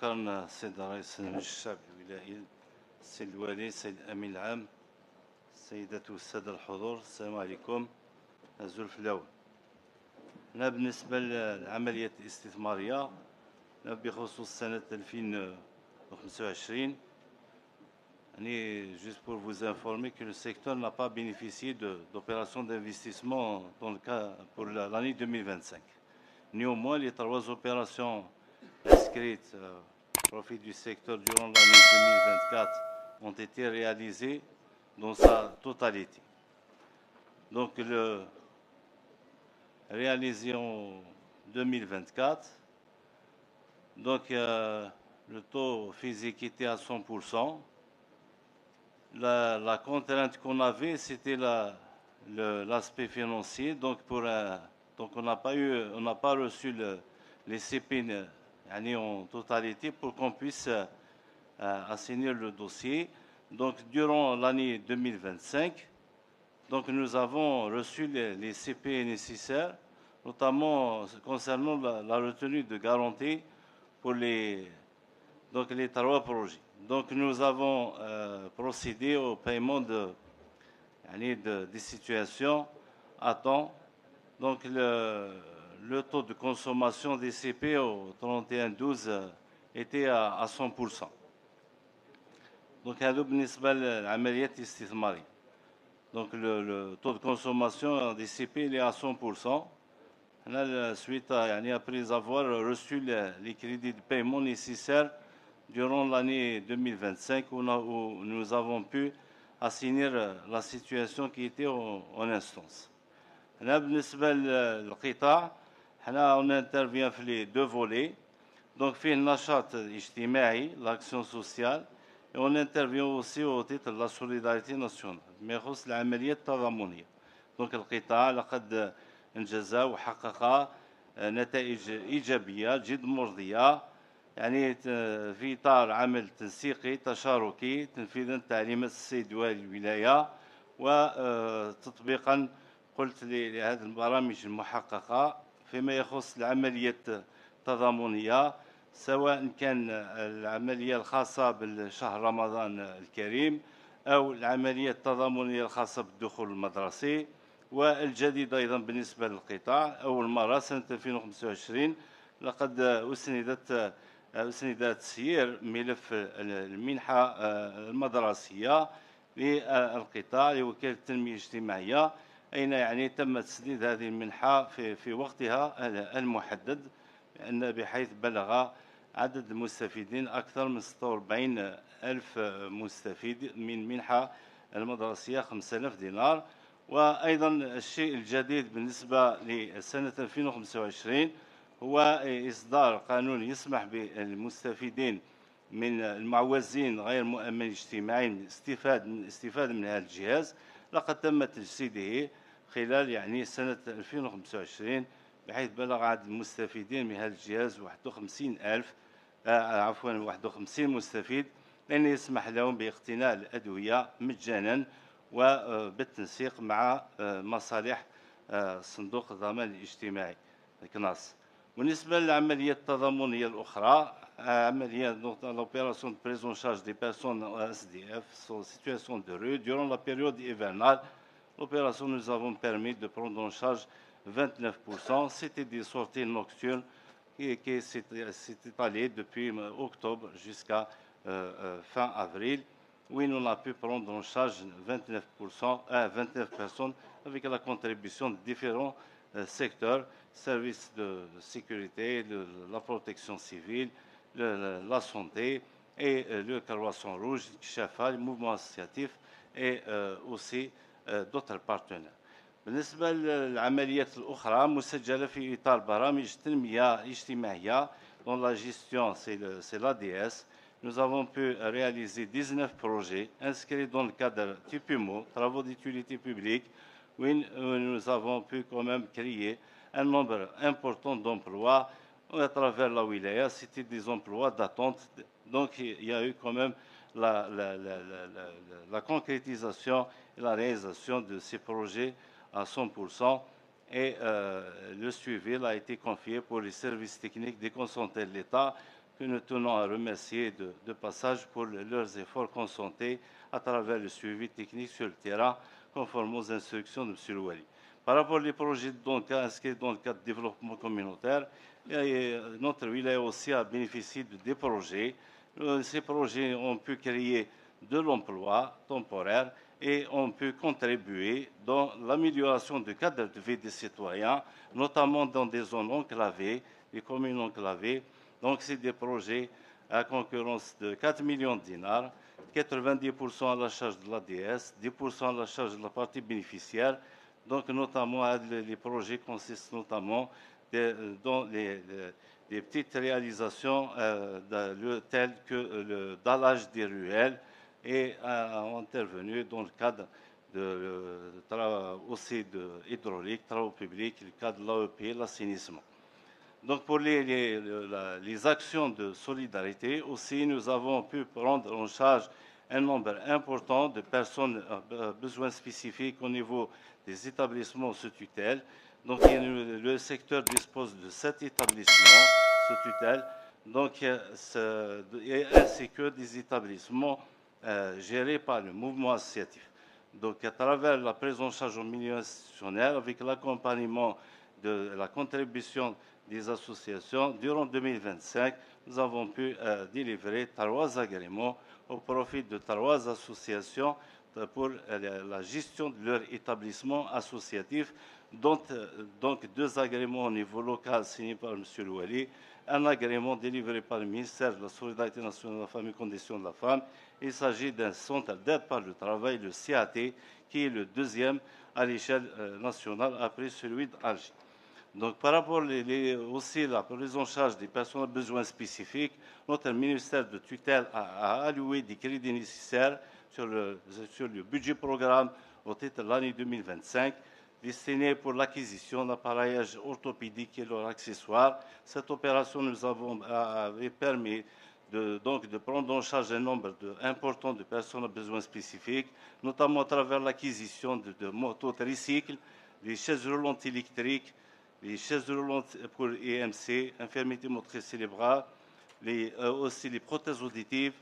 شكرا سيد رئيس المجلس الشعبي الولائي السيد الوالي السيد الأمين العام السيدات والسادة الحضور. السلام عليكم. الزلف الأول هنا بالنسبة للعمليات الاستثمارية بخصوص سنة 2025. Juste pour vous informer que le secteur n'a pas bénéficié d'opérations d'investissement dans le cas pour l'année 2025. Néanmoins, les 3 opérations inscrites au profit du secteur durant l'année 2024 ont été réalisées dans sa totalité. Donc, réalisé en 2024, donc le taux physique était à 100%. La contrainte qu'on avait, c'était l'aspect financier. Donc, on n'a pas reçu les CP en totalité pour qu'on puisse assainir le dossier. Donc, durant l'année 2025, donc, nous avons reçu les CP nécessaires, notamment concernant la retenue de garantie pour les 3 projets. Donc, nous avons procédé au paiement des situations à temps. Donc, le taux de consommation des CP au 31/12 était à 100%. Donc, هذا بالنسبة للعمليات الاستثمارية. Donc, le taux de consommation des CP il est à 100%. Suite après avoir reçu les crédits de paiement nécessaires durant l'année 2025 où nous avons pu assainir la situation qui était en instance. بالنسبة للقطاع on intervient في les 2 volets. Donc, فيه النشاط الاجتماعي, l'action sociale, et on intervient aussi au titre de la solidarité nationale ما يخص العمليات التضامنية. Donc, القطاع لقد انجز وحقق نتائج إيجابية جد مرضية في إطار عمل تنسيقي تشاركي تنفيذا تعليمات السيد والي الولاية وتطبيقا قلت لهذه البرامج المحققة فيما يخص العمليات التضامنية، سواء كان العملية الخاصة بالشهر رمضان الكريم أو العملية التضامنية الخاصة بالدخول المدرسي. والجديد أيضا بالنسبة للقطاع أول مرة سنة 2025 لقد أسند تسيير ملف المنحة المدرسية للقطاع لوكالة التنمية الاجتماعية، أين تم تسديد هذه المنحة في وقتها المحدد، بحيث بلغ عدد المستفيدين أكثر من 46 ألف مستفيد من منحة المدرسية 5000 دينار. وأيضا الشيء الجديد بالنسبة لسنة 2025 هو إصدار قانون يسمح بالمستفيدين من المعوزين غير مؤمن اجتماعي الاستفادة من هذا الجهاز. لقد تم تجسيده خلال سنة 2025 بحيث بلغ عدد المستفيدين من هذا الجهاز 51 مستفيد، لأن يسمح لهم باقتناء الأدوية مجانا وبالتنسيق مع مصالح صندوق الضمان الاجتماعي كناس. بالنسبة للعمليات التضامنية الأخرى، عملية l'opération de prise en charge des personnes SDF en situation de rue durant la période hivernale. L'opération nous avons permis de prendre en charge 29%. C'était des sorties nocturnes qui s'étaient allées depuis octobre jusqu'à fin avril. Oui, on a pu prendre en charge 29 personnes avec la contribution de différents secteurs, services de sécurité, la protection civile, la santé et le Croissant Rouge, le mouvement associatif et aussi d'autres partenaires. بالنسبة للعمليات الأخرى مسجلة في إطار برامج التنمية الاجتماعية dont la gestion c'est l'ADS. Nous avons pu réaliser 19 projets inscrits dans le cadre TPMO, travaux d'utilité publique, où nous avons pu quand même créer un nombre important d'emplois à travers la wilaya. C'était des emplois d'attente. Donc, il y a eu quand même la concrétisation et la réalisation de ces projets à 100%. Et le suivi a été confié pour les services techniques déconcentrés de l'État que nous tenons à remercier de passage pour leurs efforts consentés à travers le suivi technique sur le terrain, conforme aux instructions de M. Louali. Par rapport aux projets inscrits dans le cadre de développement communautaire, notre wilaya aussi a bénéficié de des projets. Ces projets ont pu créer de l'emploi temporaire et ont pu contribuer dans l'amélioration du cadre de vie des citoyens, notamment dans des zones enclavées, des communes enclavées. Donc, c'est des projets à concurrence de 4 millions de dinars, 90% à la charge de l'ADS, 10% à la charge de la partie bénéficiaire. Donc, notamment, les projets consistent notamment dans des petites réalisations telles que le dallage des ruelles et ont intervenu dans le cadre aussi de hydraulique, travaux publics, le cadre de l'AEP, l'assainissement. Donc pour les actions de solidarité aussi, nous avons pu prendre en charge un nombre important de personnes à besoins spécifiques au niveau des établissements sous tutelle. Donc le secteur dispose de 7 établissements sous tutelle, donc, ainsi que des établissements gérés par le mouvement associatif. Donc à travers la prise en charge au milieu institutionnel, avec l'accompagnement de la contribution des associations, durant 2025, nous avons pu délivrer 3 agréments au profit de 3 associations pour la gestion de leur établissement associatif, dont donc 2 agréments au niveau local signés par M. Louali, un agrément délivré par le ministère de la Solidarité nationale de la Famille et Conditions de la Femme. Il s'agit d'un centre d'aide par le travail, le CAT, qui est le 2e à l'échelle nationale après celui d'Alger. Donc, par rapport aussi à la prise en charge des personnes à besoins spécifiques, notre ministère de tutelle a alloué des crédits nécessaires sur le budget programme au titre de l'année 2025, destinés pour l'acquisition d'appareillages orthopédiques et leurs accessoires. Cette opération nous avait permis de prendre en charge un nombre important de personnes à besoins spécifiques, notamment à travers l'acquisition de motos tricycles, des chaises roulantes électriques, les chaises roulantes pour EMC, infirmité motrice cérébrale, aussi les prothèses auditives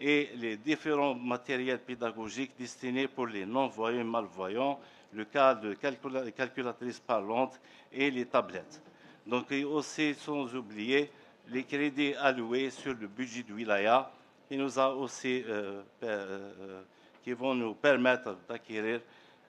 et les différents matériels pédagogiques destinés pour les non-voyants et malvoyants, le cas de calculatrices parlantes et les tablettes. Donc, et aussi, sans oublier, les crédits alloués sur le budget de Wilaya, qui nous a aussi, qui vont nous permettre d'acquérir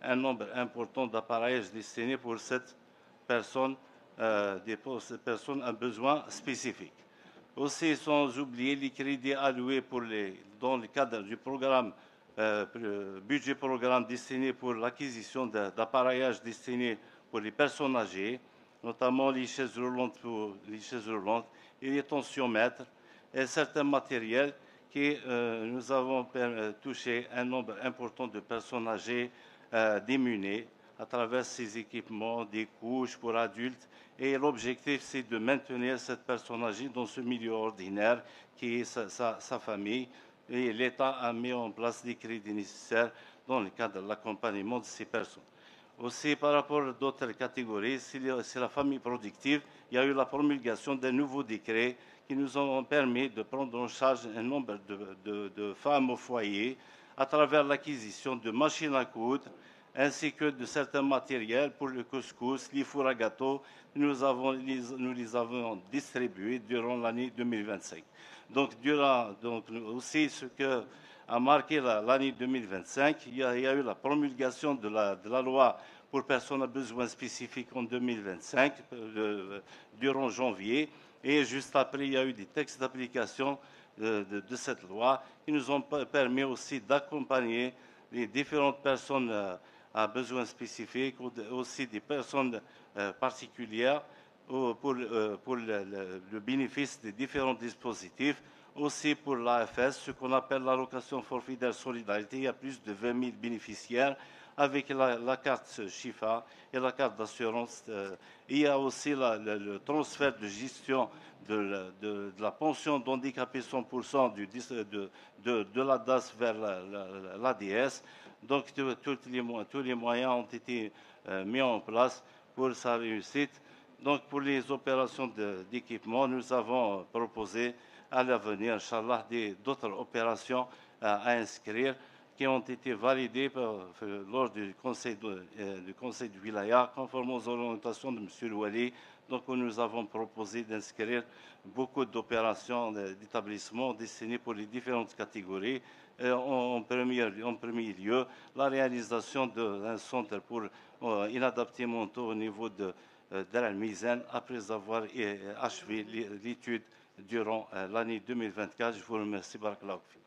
un nombre important d'appareillages destinés pour cette personnes, des personnes à besoins spécifiques. Aussi, sans oublier les crédits alloués dans le cadre du programme, budget programme destiné pour l'acquisition d'appareillages destinés pour les personnes âgées, notamment les chaises roulantes et les tensiomètres et certains matériels qui nous avons touché un nombre important de personnes âgées démunies à travers ces équipements, des couches pour adultes. Et l'objectif, c'est de maintenir cette personne âgée dans ce milieu ordinaire qui est sa famille. Et l'État a mis en place des crédits nécessaires dans le cadre de l'accompagnement de ces personnes. Aussi, par rapport à d'autres catégories, c'est la famille productive. Il y a eu la promulgation d'un nouveau décret qui nous ont permis de prendre en charge un nombre de femmes au foyer à travers l'acquisition de machines à coudre, ainsi que de certains matériels pour le couscous, les fours à gâteaux. Nous les avons distribués durant l'année 2025. Donc, aussi ce que a marqué l'année 2025, il y a eu la promulgation de la loi pour personnes à besoins spécifiques en 2025, durant janvier, et juste après, il y a eu des textes d'application de cette loi qui nous ont permis aussi d'accompagner les différentes personnes à besoins spécifiques, aussi des personnes particulières pour le bénéfice des différents dispositifs, aussi pour l'AFS, ce qu'on appelle l'allocation forfaitaire solidarité. Il y a plus de 20 000 bénéficiaires avec la carte Chifa et la carte d'assurance. Il y a aussi le transfert de gestion de la pension d'handicapé 100% de la DAS vers l'ADS. Donc, tous les moyens ont été mis en place pour sa réussite. Donc, pour les opérations d'équipement, nous avons proposé à l'avenir, Inch'Allah, d'autres opérations à inscrire qui ont été validées lors du conseil du Wilaya, conforme aux orientations de M. Louali. Donc, nous avons proposé d'inscrire beaucoup d'opérations d'établissement destinées pour les différentes catégories. En premier lieu, la réalisation d'un centre pour inadaptés mentaux au niveau de la Mizan, après avoir achevé l'étude durant l'année 2024. Je vous remercie. Barakallahu.